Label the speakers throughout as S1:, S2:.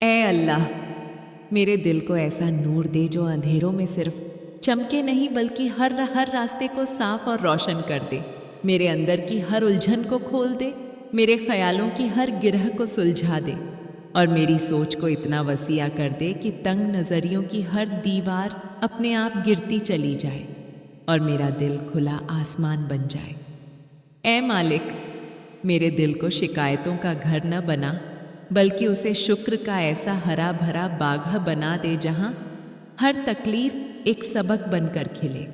S1: ए अल्लाह, मेरे दिल को ऐसा नूर दे जो अंधेरों में सिर्फ चमके नहीं बल्कि हर हर रास्ते को साफ और रोशन कर दे। मेरे अंदर की हर उलझन को खोल दे, मेरे ख्यालों की हर गिरह को सुलझा दे और मेरी सोच को इतना वसीया कर दे कि तंग नज़रियों की हर दीवार अपने आप गिरती चली जाए और मेरा दिल खुला आसमान बन जाए। ए मालिक, मेरे दिल को शिकायतों का घर न बना बल्कि उसे शुक्र का ऐसा हरा भरा बाग़ बना दे जहाँ हर तकलीफ एक सबक बनकर खिले,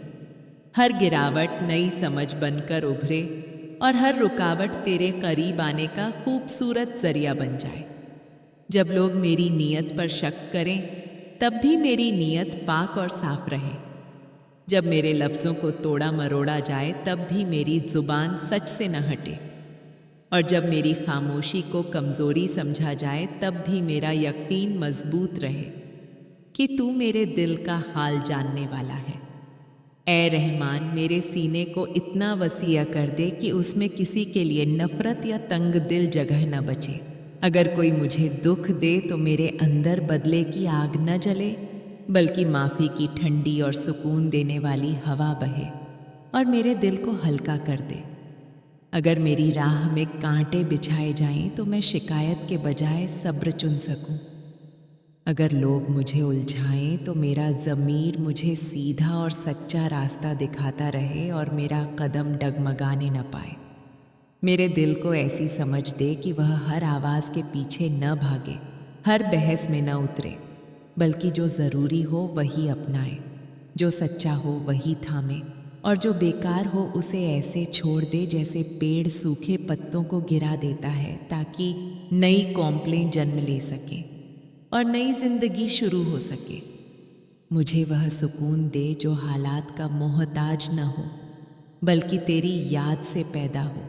S1: हर गिरावट नई समझ बनकर उभरे और हर रुकावट तेरे करीब आने का खूबसूरत जरिया बन जाए। जब लोग मेरी नीयत पर शक करें तब भी मेरी नीयत पाक और साफ रहे। जब मेरे लफ्ज़ों को तोड़ा मरोड़ा जाए तब भी मेरी ज़ुबान सच से न हटे और जब मेरी खामोशी को कमज़ोरी समझा जाए तब भी मेरा यकीन मजबूत रहे कि तू मेरे दिल का हाल जानने वाला है। ए रहमान, मेरे सीने को इतना वसीया कर दे कि उसमें किसी के लिए नफ़रत या तंग दिल जगह न बचे। अगर कोई मुझे दुख दे तो मेरे अंदर बदले की आग न जले बल्कि माफ़ी की ठंडी और सुकून देने वाली हवा बहे और मेरे दिल को हल्का कर दे। अगर मेरी राह में कांटे बिछाए जाएं तो मैं शिकायत के बजाय सब्र चुन सकूं। अगर लोग मुझे उलझाएं तो मेरा ज़मीर मुझे सीधा और सच्चा रास्ता दिखाता रहे और मेरा कदम डगमगाने न पाए। मेरे दिल को ऐसी समझ दे कि वह हर आवाज़ के पीछे न भागे, हर बहस में न उतरे, बल्कि जो ज़रूरी हो वही अपनाए, जो सच्चा हो वही थामे और जो बेकार हो उसे ऐसे छोड़ दे जैसे पेड़ सूखे पत्तों को गिरा देता है ताकि नई कौंपलें जन्म ले सकें और नई जिंदगी शुरू हो सके। मुझे वह सुकून दे जो हालात का मोहताज न हो बल्कि तेरी याद से पैदा हो।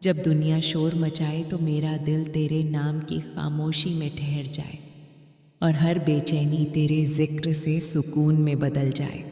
S1: जब दुनिया शोर मचाए तो मेरा दिल तेरे नाम की खामोशी में ठहर जाए और हर बेचैनी तेरे जिक्र से सुकून में बदल जाए।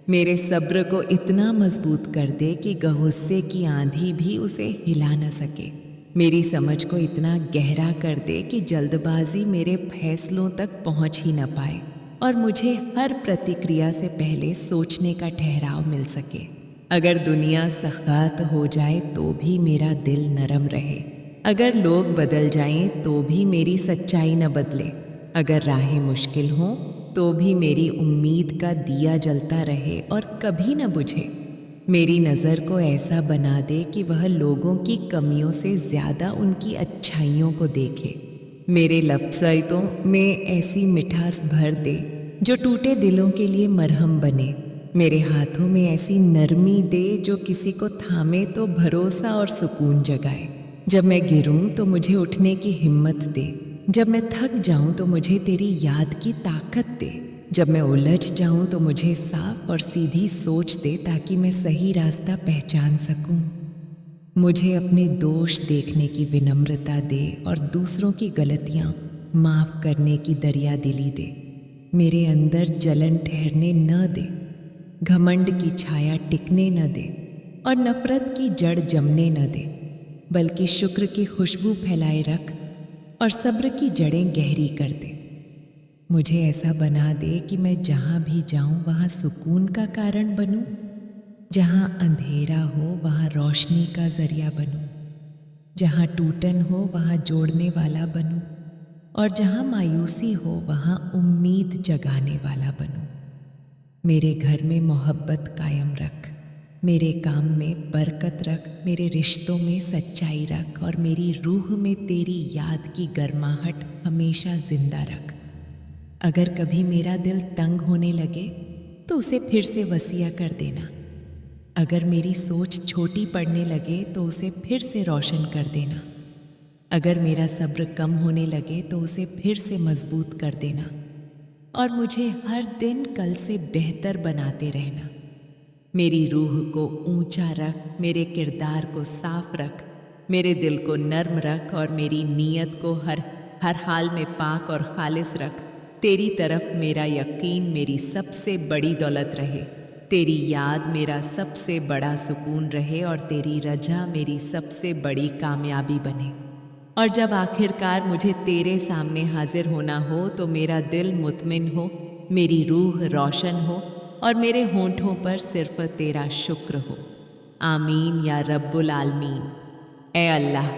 S1: मेरे सब्र को इतना मजबूत कर दे कि गुस्से की आंधी भी उसे हिला न सके। मेरी समझ को इतना गहरा कर दे कि जल्दबाजी मेरे फैसलों तक पहुंच ही न पाए और मुझे हर प्रतिक्रिया से पहले सोचने का ठहराव मिल सके। अगर दुनिया सख्त हो जाए तो भी मेरा दिल नरम रहे, अगर लोग बदल जाएं तो भी मेरी सच्चाई न बदले, अगर राहें मुश्किल हों तो भी मेरी उम्मीद का दिया जलता रहे और कभी न बुझे। मेरी नज़र को ऐसा बना दे कि वह लोगों की कमियों से ज़्यादा उनकी अच्छाइयों को देखे। मेरे लफ्ज़ों में ऐसी मिठास भर दे जो टूटे दिलों के लिए मरहम बने। मेरे हाथों में ऐसी नरमी दे जो किसी को थामे तो भरोसा और सुकून जगाए। जब मैं गिरूं तो मुझे उठने की हिम्मत दे, जब मैं थक जाऊं तो मुझे तेरी याद की ताकत दे, जब मैं उलझ जाऊं तो मुझे साफ और सीधी सोच दे ताकि मैं सही रास्ता पहचान सकूं। मुझे अपने दोष देखने की विनम्रता दे और दूसरों की गलतियां माफ़ करने की दरिया दिली दे। मेरे अंदर जलन ठहरने न दे, घमंड की छाया टिकने न दे और नफ़रत की जड़ जमने न दे, बल्कि शुक्र की खुशबू फैलाए रख और सब्र की जड़ें गहरी कर दे। मुझे ऐसा बना दे कि मैं जहाँ भी जाऊँ वहाँ सुकून का कारण बनूँ, जहाँ अंधेरा हो वहाँ रोशनी का ज़रिया बनूँ, जहाँ टूटन हो वहाँ जोड़ने वाला बनूँ और जहाँ मायूसी हो वहाँ उम्मीद जगाने वाला बनूँ। मेरे घर में मोहब्बत कायम रख, मेरे काम में बरकत रख, मेरे रिश्तों में सच्चाई रख और मेरी रूह में तेरी याद की गर्माहट हमेशा जिंदा रख। अगर कभी मेरा दिल तंग होने लगे तो उसे फिर से वसीया कर देना। अगर मेरी सोच छोटी पड़ने लगे तो उसे फिर से रोशन कर देना। अगर मेरा सब्र कम होने लगे तो उसे फिर से मजबूत कर देना और मुझे हर दिन कल से बेहतर बनाते रहना। मेरी रूह को ऊंचा रख, मेरे किरदार को साफ रख, मेरे दिल को नर्म रख और मेरी नीयत को हर हाल में पाक और खालिस रख। तेरी तरफ मेरा यकीन मेरी सबसे बड़ी दौलत रहे, तेरी याद मेरा सबसे बड़ा सुकून रहे और तेरी रजा मेरी सबसे बड़ी कामयाबी बने। और जब आखिरकार मुझे तेरे सामने हाजिर होना हो तो मेरा दिल मुतमिन हो, मेरी रूह रोशन हो और मेरे होंठों पर सिर्फ तेरा शुक्र हो। आमीन या रब्बुल आलमीन। ए अल्लाह,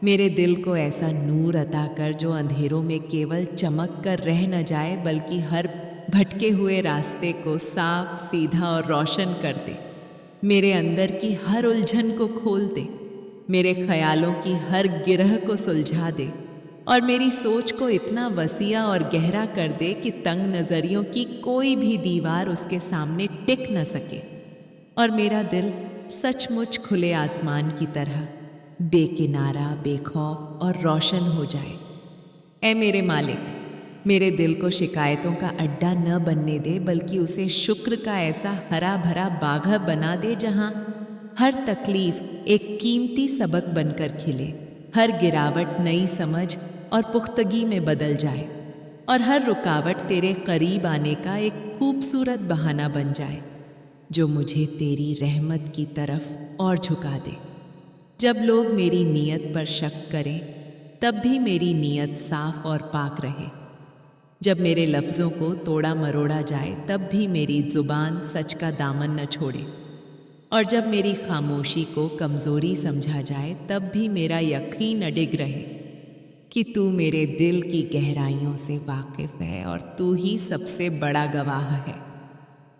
S1: मेरे दिल को ऐसा नूर अता कर जो अंधेरों में केवल चमक कर रह न जाए बल्कि हर भटके हुए रास्ते को साफ, सीधा और रोशन कर दे। मेरे अंदर की हर उलझन को खोल दे, मेरे ख्यालों की हर गिरह को सुलझा दे और मेरी सोच को इतना वसीआ और गहरा कर दे कि तंग नज़रियों की कोई भी दीवार उसके सामने टिक न सके और मेरा दिल सचमुच खुले आसमान की तरह बेकिनारा, बेखौफ और रोशन हो जाए। ऐ मेरे मालिक, मेरे दिल को शिकायतों का अड्डा न बनने दे बल्कि उसे शुक्र का ऐसा हरा भरा बाग़ बना दे जहाँ हर तकलीफ एक कीमती सबक बनकर खिले, हर गिरावट नई समझ और पुख्तगी में बदल जाए और हर रुकावट तेरे करीब आने का एक खूबसूरत बहाना बन जाए जो मुझे तेरी रहमत की तरफ और झुका दे। जब लोग मेरी नीयत पर शक करें तब भी मेरी नीयत साफ और पाक रहे। जब मेरे लफ्ज़ों को तोड़ा मरोड़ा जाए तब भी मेरी ज़ुबान सच का दामन न छोड़े और जब मेरी खामोशी को कमज़ोरी समझा जाए तब भी मेरा यकीन अडिग रहे कि तू मेरे दिल की गहराइयों से वाकिफ़ है और तू ही सबसे बड़ा गवाह है।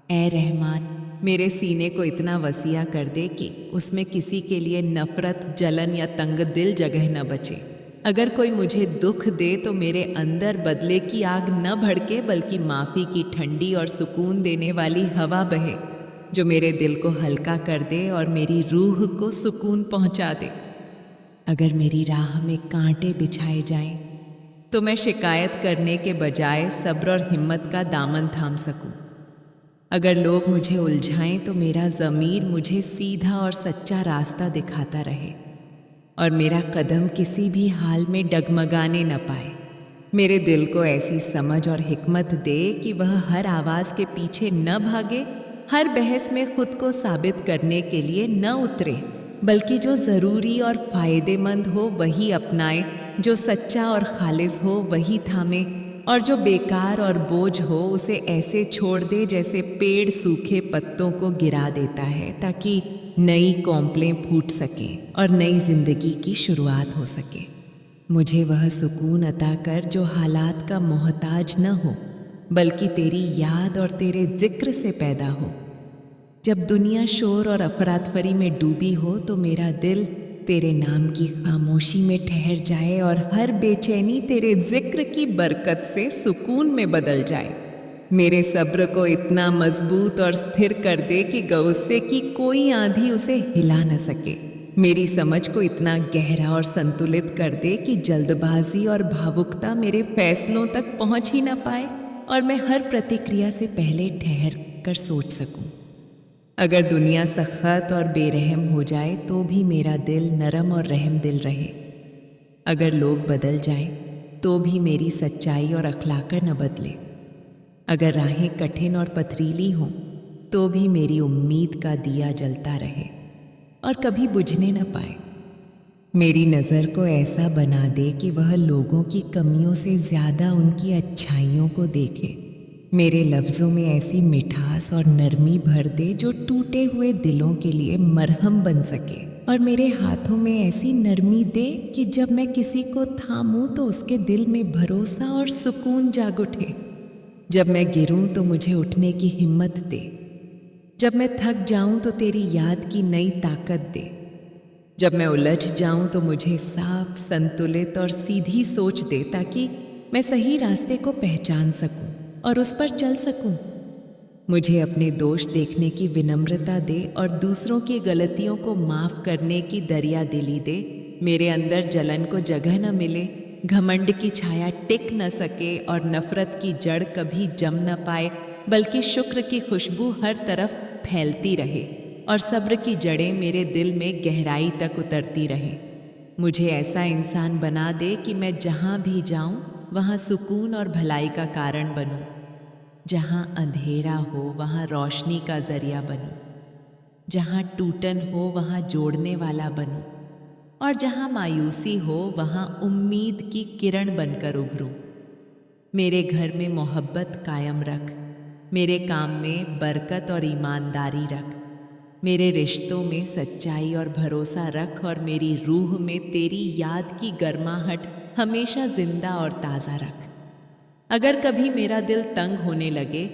S1: ऐ रहमान, मेरे सीने को इतना वसीआ कर दे कि उसमें किसी के लिए नफ़रत, जलन या तंग दिल जगह न बचे। अगर कोई मुझे दुख दे तो मेरे अंदर बदले की आग न भड़के बल्कि माफ़ी की ठंडी और सुकून देने वाली हवा बहे जो मेरे दिल को हल्का कर दे और मेरी रूह को सुकून पहुंचा दे। अगर मेरी राह में कांटे बिछाए जाएं तो मैं शिकायत करने के बजाय सब्र और हिम्मत का दामन थाम सकूं। अगर लोग मुझे उलझाएं तो मेरा ज़मीर मुझे सीधा और सच्चा रास्ता दिखाता रहे और मेरा कदम किसी भी हाल में डगमगाने न पाए। मेरे दिल को ऐसी समझ और हिकमत दे कि वह हर आवाज़ के पीछे न भागे, हर बहस में खुद को साबित करने के लिए न उतरे, बल्कि जो ज़रूरी और फ़ायदेमंद हो वही अपनाए, जो सच्चा और खालिस हो वही थामे और जो बेकार और बोझ हो उसे ऐसे छोड़ दे जैसे पेड़ सूखे पत्तों को गिरा देता है ताकि नई कौंपलें फूट सकें और नई जिंदगी की शुरुआत हो सके। मुझे वह सुकून अता कर जो हालात का मोहताज न हो बल्कि तेरी याद और तेरे जिक्र से पैदा हो। जब दुनिया शोर और अफरातफरी में डूबी हो तो मेरा दिल तेरे नाम की खामोशी में ठहर जाए और हर बेचैनी तेरे जिक्र की बरकत से सुकून में बदल जाए। मेरे सब्र को इतना मजबूत और स्थिर कर दे कि गुस्से की कोई आंधी उसे हिला न सके। मेरी समझ को इतना गहरा और संतुलित कर दे कि जल्दबाजी और भावुकता मेरे फैसलों तक पहुंच ही न पाए और मैं हर प्रतिक्रिया से पहले ठहर कर सोच सकूं। अगर दुनिया सख्त और बेरहम हो जाए तो भी मेरा दिल नरम और रहम दिल रहे। अगर लोग बदल जाएं तो भी मेरी सच्चाई और अखलाक न बदले। अगर राहें कठिन और पथरीली हों तो भी मेरी उम्मीद का दिया जलता रहे और कभी बुझने न पाए। मेरी नज़र को ऐसा बना दे कि वह लोगों की कमियों से ज़्यादा उनकी अच्छाइयों को देखे। मेरे लफ्ज़ों में ऐसी मिठास और नरमी भर दे जो टूटे हुए दिलों के लिए मरहम बन सके और मेरे हाथों में ऐसी नरमी दे कि जब मैं किसी को थामूं तो उसके दिल में भरोसा और सुकून जाग उठे। जब मैं गिरूं तो मुझे उठने की हिम्मत दे। जब मैं थक जाऊं तो तेरी याद की नई ताकत दे। जब मैं उलझ जाऊं तो मुझे साफ, संतुलित और सीधी सोच दे ताकि मैं सही रास्ते को पहचान सकूं और उस पर चल सकूं। मुझे अपने दोष देखने की विनम्रता दे और दूसरों की गलतियों को माफ़ करने की दरिया दिली दे। मेरे अंदर जलन को जगह न मिले, घमंड की छाया टिक न सके और नफ़रत की जड़ कभी जम न पाए, बल्कि शुक्र की खुशबू हर तरफ फैलती रहे और सब्र की जड़ें मेरे दिल में गहराई तक उतरती रहें। मुझे ऐसा इंसान बना दे कि मैं जहाँ भी जाऊँ वहाँ सुकून और भलाई का कारण बनूं। जहाँ अंधेरा हो वहाँ रोशनी का जरिया बनूं। जहाँ टूटन हो वहाँ जोड़ने वाला बनूं। और जहाँ मायूसी हो वहाँ उम्मीद की किरण बनकर उभरूं। मेरे घर में मोहब्बत कायम रख, मेरे काम में बरकत और ईमानदारी रख, मेरे रिश्तों में सच्चाई और भरोसा रख और मेरी रूह में तेरी याद की गर्माहट हमेशा जिंदा और ताज़ा रख। अगर कभी मेरा दिल तंग होने लगे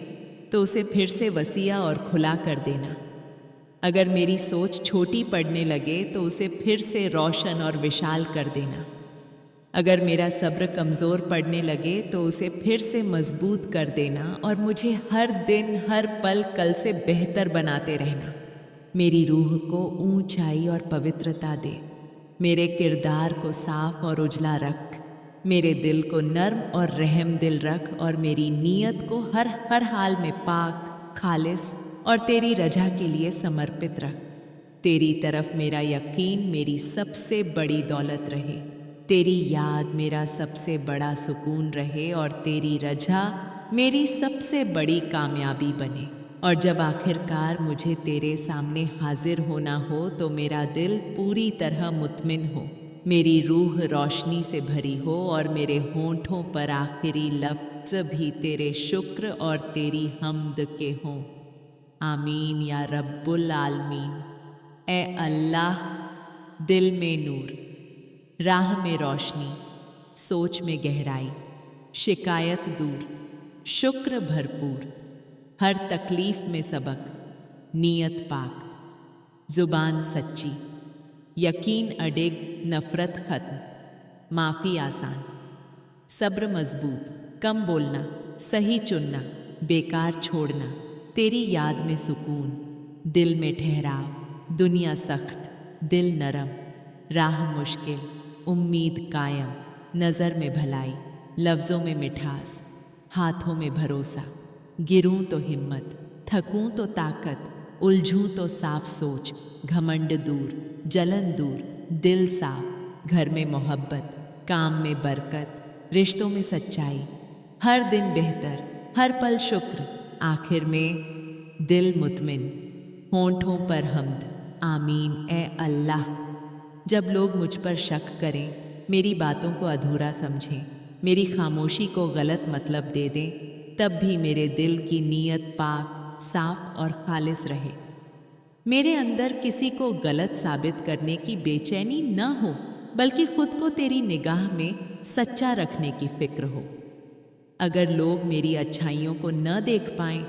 S1: तो उसे फिर से वसीया और खुला कर देना। अगर मेरी सोच छोटी पड़ने लगे तो उसे फिर से रोशन और विशाल कर देना। अगर मेरा सब्र कमज़ोर पड़ने लगे तो उसे फिर से मजबूत कर देना और मुझे हर दिन हर पल कल से बेहतर बनाते रहना। मेरी रूह को ऊंचाई और पवित्रता दे, मेरे किरदार को साफ और उजला रख, मेरे दिल को नर्म और रहम दिल रख और मेरी नीयत को हर हर हाल में पाक, खालिस और तेरी रजा के लिए समर्पित रख। तेरी तरफ मेरा यकीन मेरी सबसे बड़ी दौलत रहे, तेरी याद मेरा सबसे बड़ा सुकून रहे और तेरी रजा मेरी सबसे बड़ी कामयाबी बने। और जब आखिरकार मुझे तेरे सामने हाजिर होना हो तो मेरा दिल पूरी तरह मुतमिन हो, मेरी रूह रोशनी से भरी हो और मेरे होंठों पर आखिरी लफ्ज़ भी तेरे शुक्र और तेरी हम्द के हों। आमीन या रब्बुल आलमीन। ए अल्लाह, दिल में नूर, राह में रोशनी, सोच में गहराई, शिकायत दूर, शुक्र भरपूर, हर तकलीफ में सबक, नीयत पाक, जुबान सच्ची, यकीन अडिग, नफ़रत खत्म, माफ़ी आसान, सब्र मजबूत, कम बोलना, सही चुनना, बेकार छोड़ना, तेरी याद में सुकून, दिल में ठहराव, दुनिया सख्त, दिल नरम, राह मुश्किल, उम्मीद कायम, नज़र में भलाई, लफ्ज़ों में मिठास, हाथों में भरोसा, गिरूं तो हिम्मत, थकूं तो ताकत, उलझूं तो साफ सोच, घमंड दूर, जलन दूर, दिल साफ, घर में मोहब्बत, काम में बरकत, रिश्तों में सच्चाई, हर दिन बेहतर, हर पल शुक्र, आखिर में दिल मुतमिन, होंठों पर हम्द, आमीन। ए अल्लाह, जब लोग मुझ पर शक करें, मेरी बातों को अधूरा समझें, मेरी खामोशी को गलत मतलब दे दें, तब भी मेरे दिल की नीयत पाक, साफ और खालिस रहे। मेरे अंदर किसी को गलत साबित करने की बेचैनी न हो, बल्कि खुद को तेरी निगाह में सच्चा रखने की फिक्र हो। अगर लोग मेरी अच्छाइयों को न देख पाएं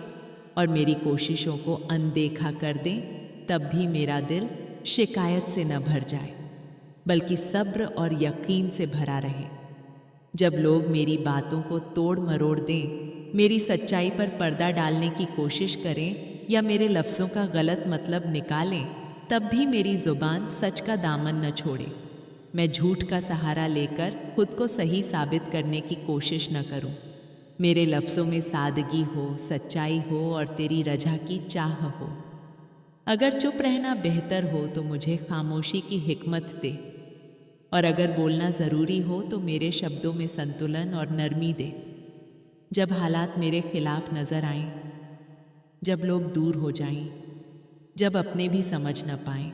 S1: और मेरी कोशिशों को अनदेखा कर दें, तब भी मेरा दिल शिकायत से न भर जाए, बल्कि सब्र और यकीन से भरा रहे। जब लोग मेरी बातों को तोड़ मरोड़ दें, मेरी सच्चाई पर पर्दा डालने की कोशिश करें या मेरे लफ्ज़ों का गलत मतलब निकालें, तब भी मेरी ज़ुबान सच का दामन न छोड़े। मैं झूठ का सहारा लेकर खुद को सही साबित करने की कोशिश न करूं। मेरे लफ्ज़ों में सादगी हो, सच्चाई हो और तेरी रजा की चाह हो। अगर चुप रहना बेहतर हो तो मुझे खामोशी की हिकमत दे, और अगर बोलना ज़रूरी हो तो मेरे शब्दों में संतुलन और नरमी दे। जब हालात मेरे खिलाफ नज़र आएं, जब लोग दूर हो जाएं, जब अपने भी समझ न पाएं,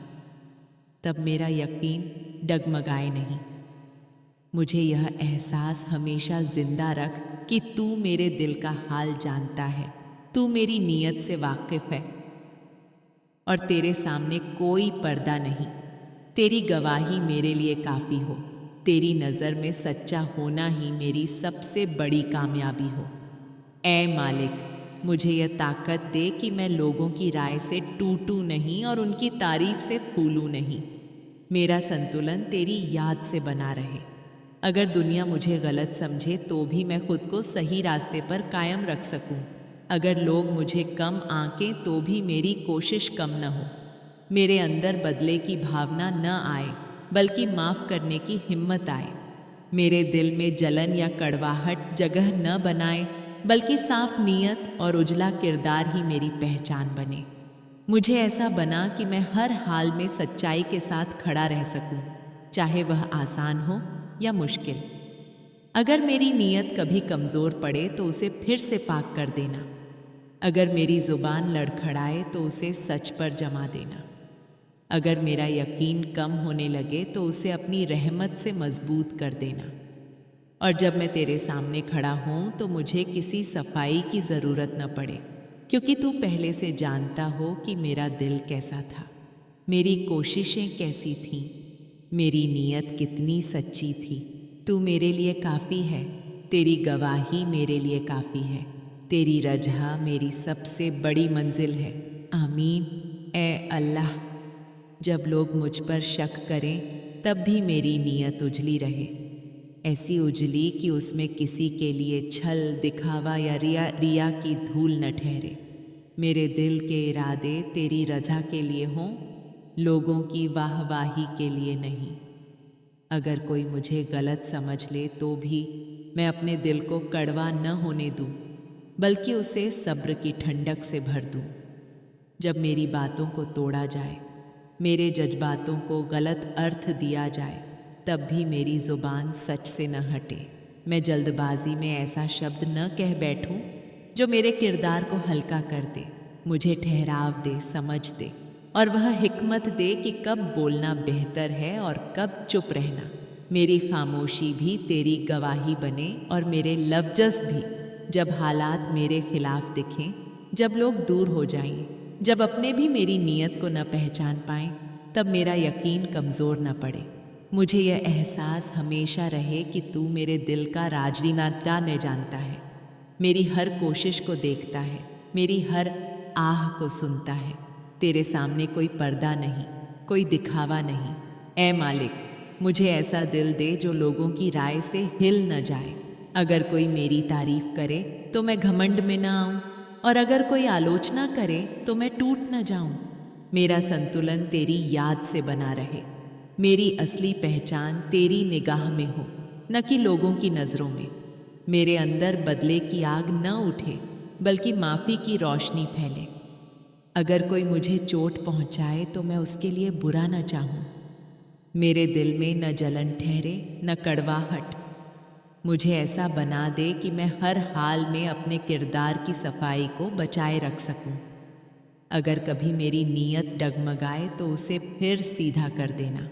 S1: तब मेरा यकीन डगमगाए नहीं। मुझे यह एहसास हमेशा जिंदा रख कि तू मेरे दिल का हाल जानता है, तू मेरी नीयत से वाकिफ़ है और तेरे सामने कोई पर्दा नहीं। तेरी गवाही मेरे लिए काफ़ी हो, तेरी नज़र में सच्चा होना ही मेरी सबसे बड़ी कामयाबी हो। ऐ मालिक, मुझे यह ताकत दे कि मैं लोगों की राय से टूटूं नहीं और उनकी तारीफ से फूलूं नहीं। मेरा संतुलन तेरी याद से बना रहे। अगर दुनिया मुझे गलत समझे तो भी मैं खुद को सही रास्ते पर कायम रख सकूं। अगर लोग मुझे कम आंकें तो भी मेरी कोशिश कम न हो। मेरे अंदर बदले की भावना न आए, बल्कि माफ़ करने की हिम्मत आए। मेरे दिल में जलन या कड़वाहट जगह न बनाए, बल्कि साफ नीयत और उजला किरदार ही मेरी पहचान बने। मुझे ऐसा बना कि मैं हर हाल में सच्चाई के साथ खड़ा रह सकूं, चाहे वह आसान हो या मुश्किल। अगर मेरी नीयत कभी कमज़ोर पड़े तो उसे फिर से पाक कर देना। अगर मेरी ज़ुबान लड़खड़ाए तो उसे सच पर जमा देना। अगर मेरा यकीन कम होने लगे तो उसे अपनी रहमत से मजबूत कर देना। और जब मैं तेरे सामने खड़ा हूँ तो मुझे किसी सफाई की ज़रूरत न पड़े, क्योंकि तू पहले से जानता हो कि मेरा दिल कैसा था, मेरी कोशिशें कैसी थीं, मेरी नीयत कितनी सच्ची थी। तू मेरे लिए काफ़ी है, तेरी गवाही मेरे लिए काफ़ी है, तेरी रज़ा मेरी सबसे बड़ी मंजिल है। आमीन। ए अल्लाह, जब लोग मुझ पर शक करें तब भी मेरी नीयत उजली रहे, ऐसी उजली कि उसमें किसी के लिए छल, दिखावा या रिया की धूल न ठहरे। मेरे दिल के इरादे तेरी रज़ा के लिए हों, लोगों की वाहवाही के लिए नहीं। अगर कोई मुझे गलत समझ ले तो भी मैं अपने दिल को कड़वा न होने दूं, बल्कि उसे सब्र की ठंडक से भर दूं। जब मेरी बातों को तोड़ा जाए, मेरे जज्बातों को गलत अर्थ दिया जाए, तब भी मेरी ज़ुबान सच से न हटे। मैं जल्दबाजी में ऐसा शब्द न कह बैठूं जो मेरे किरदार को हल्का कर दे, मुझे ठहराव दे, समझ दे और वह हिकमत दे कि कब बोलना बेहतर है और कब चुप रहना। मेरी खामोशी भी तेरी गवाही बने और मेरे लफ्ज़ भी, जब हालात मेरे खिलाफ दिखें, जब लोग दूर हो जाएं, जब अपने भी मेरी नीयत को न पहचान पाएं, तब मेरा यकीन कमज़ोर न पड़े। मुझे यह एहसास हमेशा रहे कि तू मेरे दिल का राज़नादा ने जानता है, मेरी हर कोशिश को देखता है, मेरी हर आह को सुनता है। तेरे सामने कोई पर्दा नहीं, कोई दिखावा नहीं। ए मालिक, मुझे ऐसा दिल दे जो लोगों की राय से हिल न जाए। अगर कोई मेरी तारीफ करे तो मैं घमंड में न आऊं, और अगर कोई आलोचना करे तो मैं टूट न जाऊं। मेरा संतुलन तेरी याद से बना रहे, मेरी असली पहचान तेरी निगाह में हो, न कि लोगों की नज़रों में। मेरे अंदर बदले की आग न उठे, बल्कि माफ़ी की रोशनी फैले। अगर कोई मुझे चोट पहुंचाए तो मैं उसके लिए बुरा न चाहूं। मेरे दिल में न जलन ठहरे, न कड़वाहट। मुझे ऐसा बना दे कि मैं हर हाल में अपने किरदार की सफाई को बचाए रख सकूं। अगर कभी मेरी नीयत डगमगाए तो उसे फिर सीधा कर देना।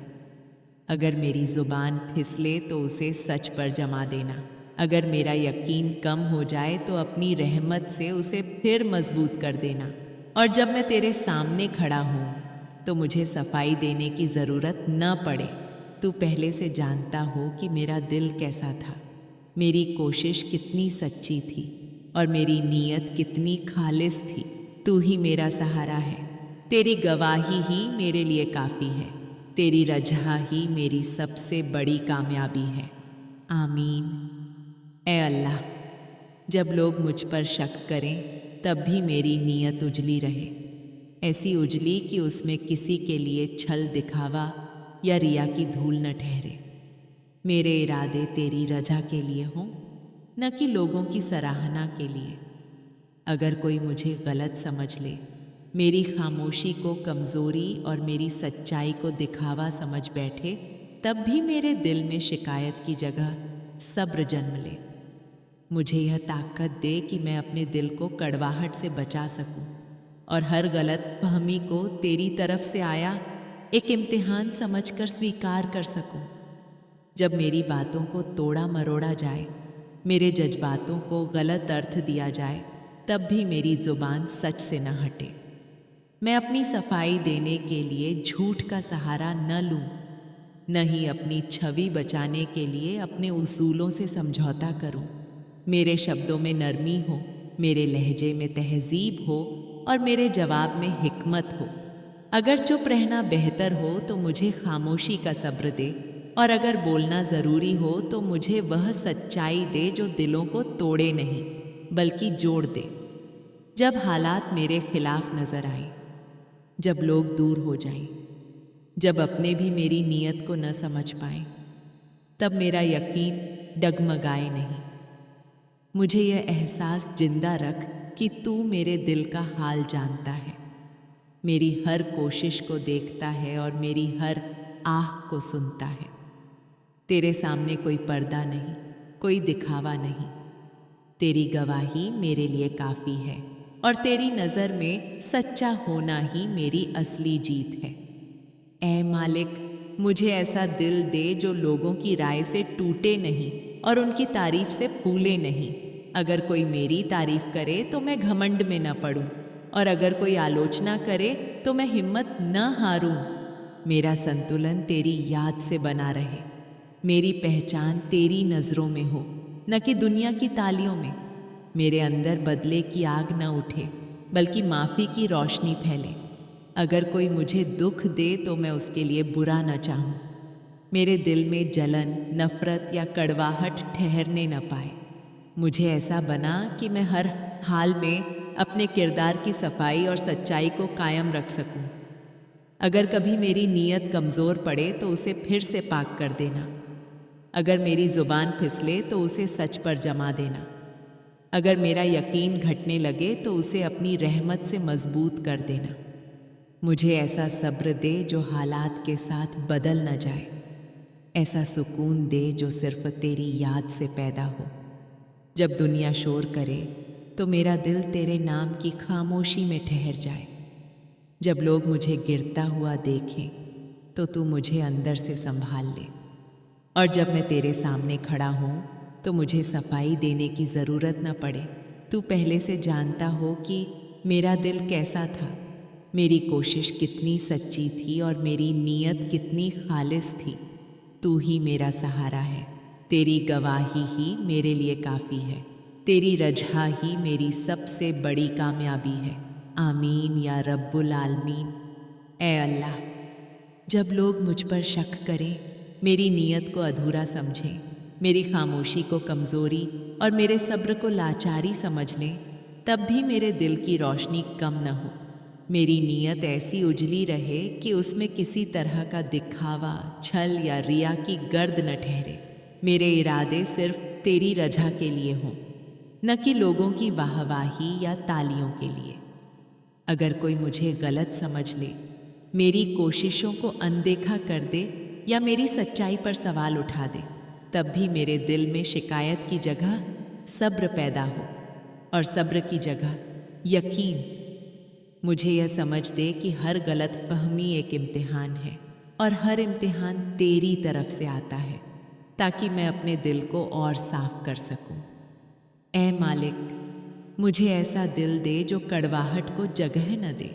S1: अगर मेरी ज़ुबान फिसले तो उसे सच पर जमा देना। अगर मेरा यकीन कम हो जाए तो अपनी रहमत से उसे फिर मजबूत कर देना। और जब मैं तेरे सामने खड़ा हूँ तो मुझे सफाई देने की ज़रूरत न पड़े। तू पहले से जानता हो कि मेरा दिल कैसा था, मेरी कोशिश कितनी सच्ची थी और मेरी नीयत कितनी खालिस थी। तू ही मेरा सहारा है, तेरी गवाही ही मेरे लिए काफ़ी है, तेरी रज़ा ही मेरी सबसे बड़ी कामयाबी है। आमीन। ए अल्लाह, जब लोग मुझ पर शक करें तब भी मेरी नीयत उजली रहे, ऐसी उजली कि उसमें किसी के लिए छल, दिखावा या रिया की धूल न ठहरे। मेरे इरादे तेरी रज़ा के लिए हों, न कि लोगों की सराहना के लिए। अगर कोई मुझे गलत समझ ले, मेरी खामोशी को कमज़ोरी और मेरी सच्चाई को दिखावा समझ बैठे, तब भी मेरे दिल में शिकायत की जगह सब्र जन्म ले। मुझे यह ताकत दे कि मैं अपने दिल को कड़वाहट से बचा सकूं और हर गलत फहमी को तेरी तरफ से आया एक इम्तिहान समझकर स्वीकार कर सकूं। जब मेरी बातों को तोड़ा मरोड़ा जाए, मेरे जज्बातों को गलत अर्थ दिया जाए, तब भी मेरी ज़ुबान सच से न हटे। मैं अपनी सफाई देने के लिए झूठ का सहारा न लूं, न ही अपनी छवि बचाने के लिए अपने उसूलों से समझौता करूं। मेरे शब्दों में नरमी हो, मेरे लहजे में तहज़ीब हो और मेरे जवाब में हिकमत हो। अगर चुप रहना बेहतर हो तो मुझे खामोशी का सब्र दे, और अगर बोलना ज़रूरी हो तो मुझे वह सच्चाई दे जो दिलों को तोड़े नहीं बल्कि जोड़ दे। जब हालात मेरे खिलाफ नज़र आए, जब लोग दूर हो जाएं, जब अपने भी मेरी नीयत को न समझ पाएं, तब मेरा यकीन डगमगाए नहीं। मुझे यह एहसास जिंदा रख कि तू मेरे दिल का हाल जानता है, मेरी हर कोशिश को देखता है और मेरी हर आह को सुनता है। तेरे सामने कोई पर्दा नहीं, कोई दिखावा नहीं। तेरी गवाही मेरे लिए काफ़ी है और तेरी नज़र में सच्चा होना ही मेरी असली जीत है। ऐ मालिक, मुझे ऐसा दिल दे जो लोगों की राय से टूटे नहीं और उनकी तारीफ से फूले नहीं। अगर कोई मेरी तारीफ करे तो मैं घमंड में न पड़ूं, और अगर कोई आलोचना करे तो मैं हिम्मत न हारूं। मेरा संतुलन तेरी याद से बना रहे, मेरी पहचान तेरी नज़रों में हो, न कि दुनिया की तालियों में। मेरे अंदर बदले की आग न उठे, बल्कि माफ़ी की रोशनी फैले। अगर कोई मुझे दुख दे तो मैं उसके लिए बुरा न चाहूँ। मेरे दिल में जलन, नफ़रत या कड़वाहट ठहरने न पाए। मुझे ऐसा बना कि मैं हर हाल में अपने किरदार की सफाई और सच्चाई को कायम रख सकूं। अगर कभी मेरी नीयत कमज़ोर पड़े तो उसे फिर से पाक कर देना। अगर मेरी ज़ुबान फिसले तो उसे सच पर जमा देना। अगर मेरा यकीन घटने लगे तो उसे अपनी रहमत से मजबूत कर देना। मुझे ऐसा सब्र दे जो हालात के साथ बदल न जाए, ऐसा सुकून दे जो सिर्फ तेरी याद से पैदा हो। जब दुनिया शोर करे तो मेरा दिल तेरे नाम की खामोशी में ठहर जाए। जब लोग मुझे गिरता हुआ देखें तो तू मुझे अंदर से संभाल ले, और जब मैं तेरे सामने खड़ा हूँ तो मुझे सफाई देने की ज़रूरत न पड़े। तू पहले से जानता हो कि मेरा दिल कैसा था, मेरी कोशिश कितनी सच्ची थी और मेरी नीयत कितनी खालिस थी। तू ही मेरा सहारा है, तेरी गवाही ही मेरे लिए काफ़ी है, तेरी रज़ा ही मेरी सबसे बड़ी कामयाबी है। आमीन या रब्बुल आलमीन। ए अल्लाह, जब लोग मुझ पर शक करें, मेरी नीयत को अधूरा समझें, मेरी खामोशी को कमज़ोरी और मेरे सब्र को लाचारी समझ लें, तब भी मेरे दिल की रोशनी कम न हो। मेरी नीयत ऐसी उजली रहे कि उसमें किसी तरह का दिखावा, छल या रिया की गर्द न ठहरे। मेरे इरादे सिर्फ तेरी रज़ा के लिए हों, न कि लोगों की वाहवाही या तालियों के लिए। अगर कोई मुझे गलत समझ ले, मेरी कोशिशों को अनदेखा कर दे या मेरी सच्चाई पर सवाल उठा दे, तब भी मेरे दिल में शिकायत की जगह सब्र पैदा हो, और सब्र की जगह यकीन। मुझे यह समझ दे कि हर गलत फहमी एक इम्तिहान है, और हर इम्तिहान तेरी तरफ से आता है, ताकि मैं अपने दिल को और साफ कर सकूं। ऐ मालिक, मुझे ऐसा दिल दे जो कड़वाहट को जगह न दे।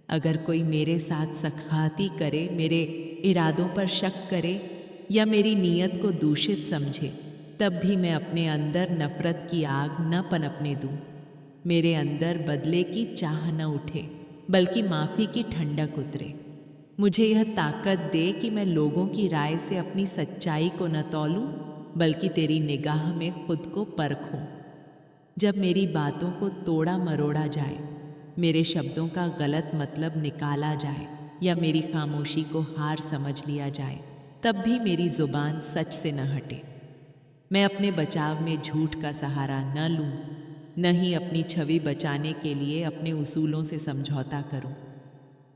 S1: अगर कोई मेरे साथ सखाती करे, मेरे इरादों पर शक करे या मेरी नीयत को दूषित समझे, तब भी मैं अपने अंदर नफ़रत की आग न पनपने दूं। मेरे अंदर बदले की चाह न उठे, बल्कि माफ़ी की ठंडक उतरे। मुझे यह ताकत दे कि मैं लोगों की राय से अपनी सच्चाई को न तौलूं, बल्कि तेरी निगाह में खुद को परखूं। जब मेरी बातों को तोड़ा मरोड़ा जाए, मेरे शब्दों का गलत मतलब निकाला जाए या मेरी खामोशी को हार समझ लिया जाए, तब भी मेरी ज़ुबान सच से न हटे। मैं अपने बचाव में झूठ का सहारा न लूं, न ही अपनी छवि बचाने के लिए अपने उसूलों से समझौता करूं।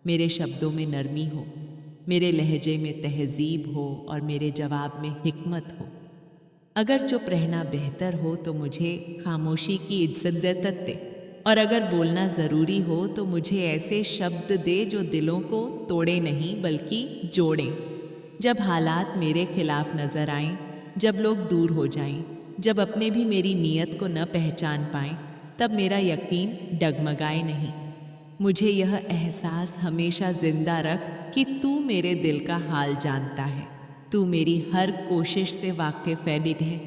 S1: मेरे शब्दों में नरमी हो, मेरे लहजे में तहज़ीब हो और मेरे जवाब में हिकमत हो। अगर चुप रहना बेहतर हो तो मुझे खामोशी की इज्जत दे, और अगर बोलना ज़रूरी हो तो मुझे ऐसे शब्द दे जो दिलों को तोड़े नहीं बल्कि जोड़ें। जब हालात मेरे खिलाफ नज़र आएं, जब लोग दूर हो जाएं, जब अपने भी मेरी नीयत को न पहचान पाएं, तब मेरा यकीन डगमगाए नहीं। मुझे यह एहसास हमेशा जिंदा रख कि तू मेरे दिल का हाल जानता है। तू मेरी हर कोशिश से वाकिफ़ है,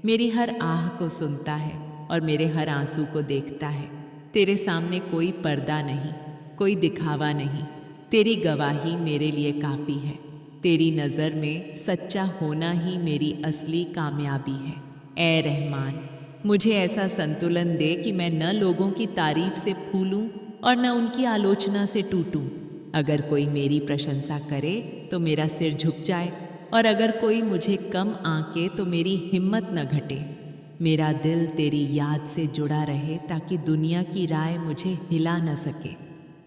S1: मेरी हर आह को सुनता है और मेरे हर आंसू को देखता है। तेरे सामने कोई पर्दा नहीं, कोई दिखावा नहीं। तेरी गवाही मेरे लिए काफ़ी है। तेरी नज़र में सच्चा होना ही मेरी असली कामयाबी है। ऐ रहमान, मुझे ऐसा संतुलन दे कि मैं न लोगों की तारीफ से फूलूं और न उनकी आलोचना से टूटूं। अगर कोई मेरी प्रशंसा करे तो मेरा सिर झुक जाए, और अगर कोई मुझे कम आंके तो मेरी हिम्मत न घटे। मेरा दिल तेरी याद से जुड़ा रहे ताकि दुनिया की राय मुझे हिला न सके।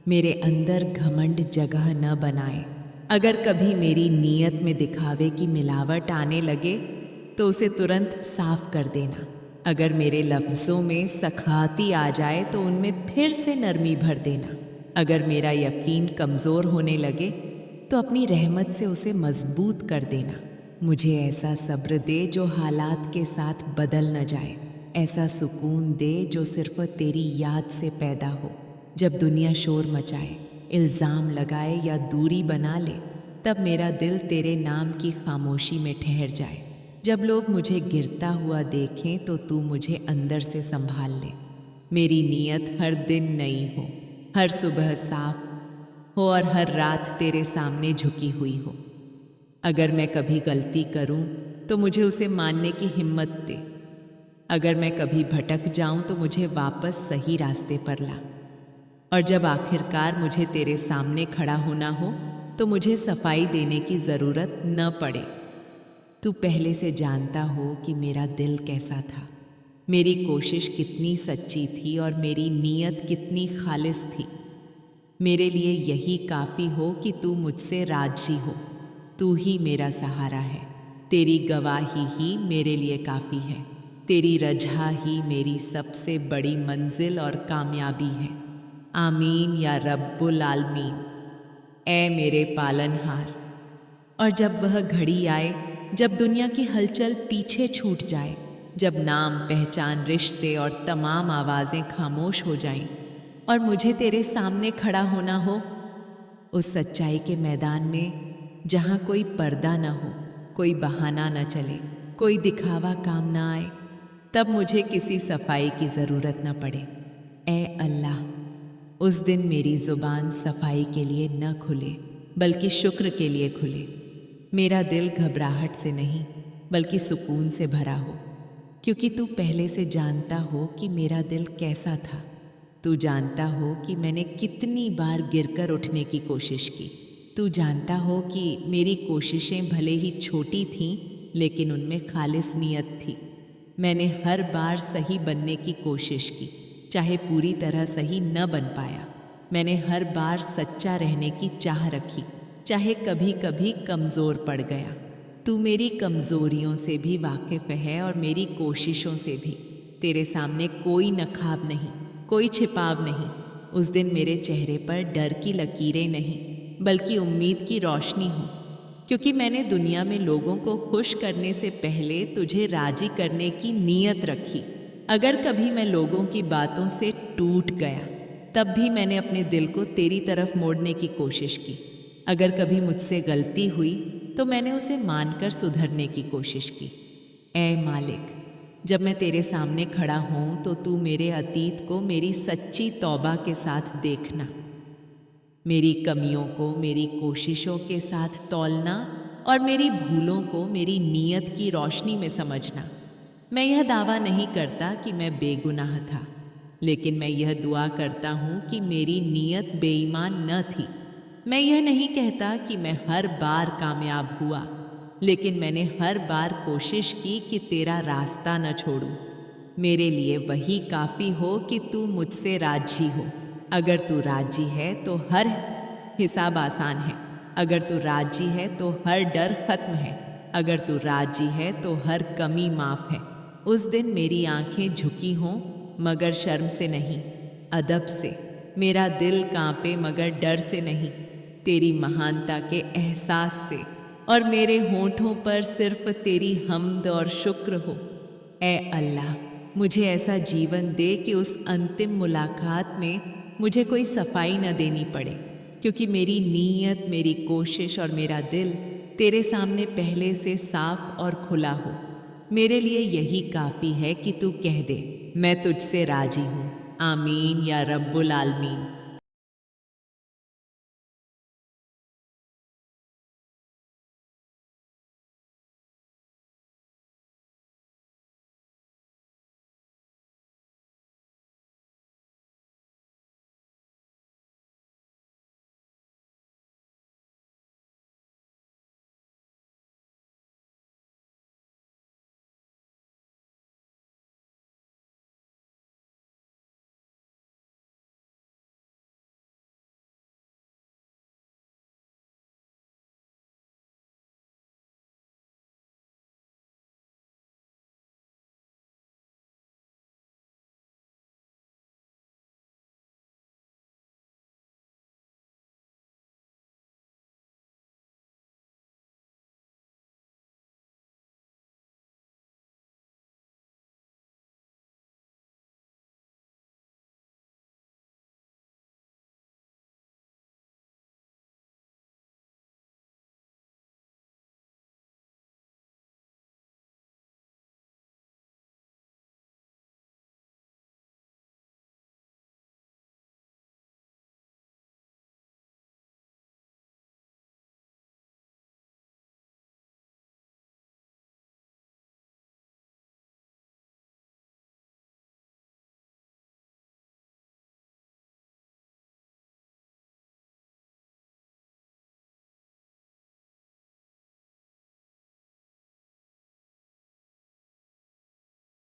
S1: मेरे अंदर घमंड जगह न बनाए। अगर कभी मेरी नीयत में दिखावे की मिलावट आने लगे तो उसे तुरंत साफ कर देना। अगर मेरे लफ्ज़ों में सखाती आ जाए तो उनमें फिर से नरमी भर देना। अगर मेरा यकीन कमज़ोर होने लगे तो अपनी रहमत से उसे मजबूत कर देना। मुझे ऐसा सब्र दे जो हालात के साथ बदल न जाए, ऐसा सुकून दे जो सिर्फ तेरी याद से पैदा हो। जब दुनिया शोर मचाए, इल्ज़ाम लगाए या दूरी बना ले, तब मेरा दिल तेरे नाम की खामोशी में ठहर जाए। जब लोग मुझे गिरता हुआ देखें तो तू मुझे अंदर से संभाल ले। मेरी नीयत हर दिन नई हो, हर सुबह साफ हो और हर रात तेरे सामने झुकी हुई हो। अगर मैं कभी गलती करूं तो मुझे उसे मानने की हिम्मत दे। अगर मैं कभी भटक जाऊं तो मुझे वापस सही रास्ते पर ला। और जब आखिरकार मुझे तेरे सामने खड़ा होना हो तो मुझे सफाई देने की ज़रूरत न पड़े। तू पहले से जानता हो कि मेरा दिल कैसा था, मेरी कोशिश कितनी सच्ची थी और मेरी नीयत कितनी खालिस थी। मेरे लिए यही काफ़ी हो कि तू मुझसे राज़ी हो। तू ही मेरा सहारा है, तेरी गवाही ही मेरे लिए काफ़ी है, तेरी रज़ा ही मेरी सबसे बड़ी मंजिल और कामयाबी है। आमीन या रब्बुल आलमीन। ऐ मेरे पालनहार। और जब वह घड़ी आए, जब दुनिया की हलचल पीछे छूट जाए, जब नाम, पहचान, रिश्ते और तमाम आवाज़ें खामोश हो जाएं और मुझे तेरे सामने खड़ा होना हो, उस सच्चाई के मैदान में जहाँ कोई पर्दा न हो, कोई बहाना न चले, कोई दिखावा काम न आए, तब मुझे किसी सफाई की ज़रूरत न पड़े। ऐ अल्लाह, उस दिन मेरी ज़ुबान सफाई के लिए न खुले बल्कि शुक्र के लिए खुले। मेरा दिल घबराहट से नहीं बल्कि सुकून से भरा हो, क्योंकि तू पहले से जानता हो कि मेरा दिल कैसा था। तू जानता हो कि मैंने कितनी बार गिरकर उठने की कोशिश की। तू जानता हो कि मेरी कोशिशें भले ही छोटी थीं, लेकिन उनमें खालिस नीयत थी। मैंने हर बार सही बनने की कोशिश की, चाहे पूरी तरह सही न बन पाया। मैंने हर बार सच्चा रहने की चाह रखी, चाहे कभी कभी कमज़ोर पड़ गया। तू मेरी कमज़ोरियों से भी वाकिफ़ है और मेरी कोशिशों से भी। तेरे सामने कोई नकाब नहीं, कोई छिपाव नहीं। उस दिन मेरे चेहरे पर डर की लकीरें नहीं बल्कि उम्मीद की रोशनी हो, क्योंकि मैंने दुनिया में लोगों को खुश करने से पहले तुझे राजी करने की नीयत रखी। अगर कभी मैं लोगों की बातों से टूट गया, तब भी मैंने अपने दिल को तेरी तरफ मोड़ने की कोशिश की। अगर कभी मुझसे गलती हुई तो मैंने उसे मानकर सुधरने की कोशिश की। ऐ मालिक, जब मैं तेरे सामने खड़ा हूँ तो तू मेरे अतीत को मेरी सच्ची तौबा के साथ देखना, मेरी कमियों को मेरी कोशिशों के साथ तौलना और मेरी भूलों को मेरी नीयत की रोशनी में समझना। मैं यह दावा नहीं करता कि मैं बेगुनाह था, लेकिन मैं यह दुआ करता हूँ कि मेरी नीयत बेईमान न थी। मैं यह नहीं कहता कि मैं हर बार कामयाब हुआ, लेकिन मैंने हर बार कोशिश की कि तेरा रास्ता न छोड़ूं। मेरे लिए वही काफ़ी हो कि तू मुझसे राजी हो। अगर तू राजी है तो हर हिसाब आसान है। अगर तू राजी है तो हर डर खत्म है। अगर तू राजी है तो हर कमी माफ़ है। उस दिन मेरी आंखें झुकी हों मगर शर्म से नहीं, अदब से। मेरा दिल कांपे मगर डर से नहीं, तेरी महानता के एहसास से। और मेरे होंठों पर सिर्फ तेरी हम्द और शुक्र हो। ऐ अल्लाह, मुझे ऐसा जीवन दे कि उस अंतिम मुलाकात में मुझे कोई सफाई न देनी पड़े, क्योंकि मेरी नीयत, मेरी कोशिश और मेरा दिल तेरे सामने पहले से साफ और खुला हो। मेरे लिए यही काफ़ी है कि तू कह दे, मैं तुझसे राजी हूँ। आमीन या रब्बुल आलमीन।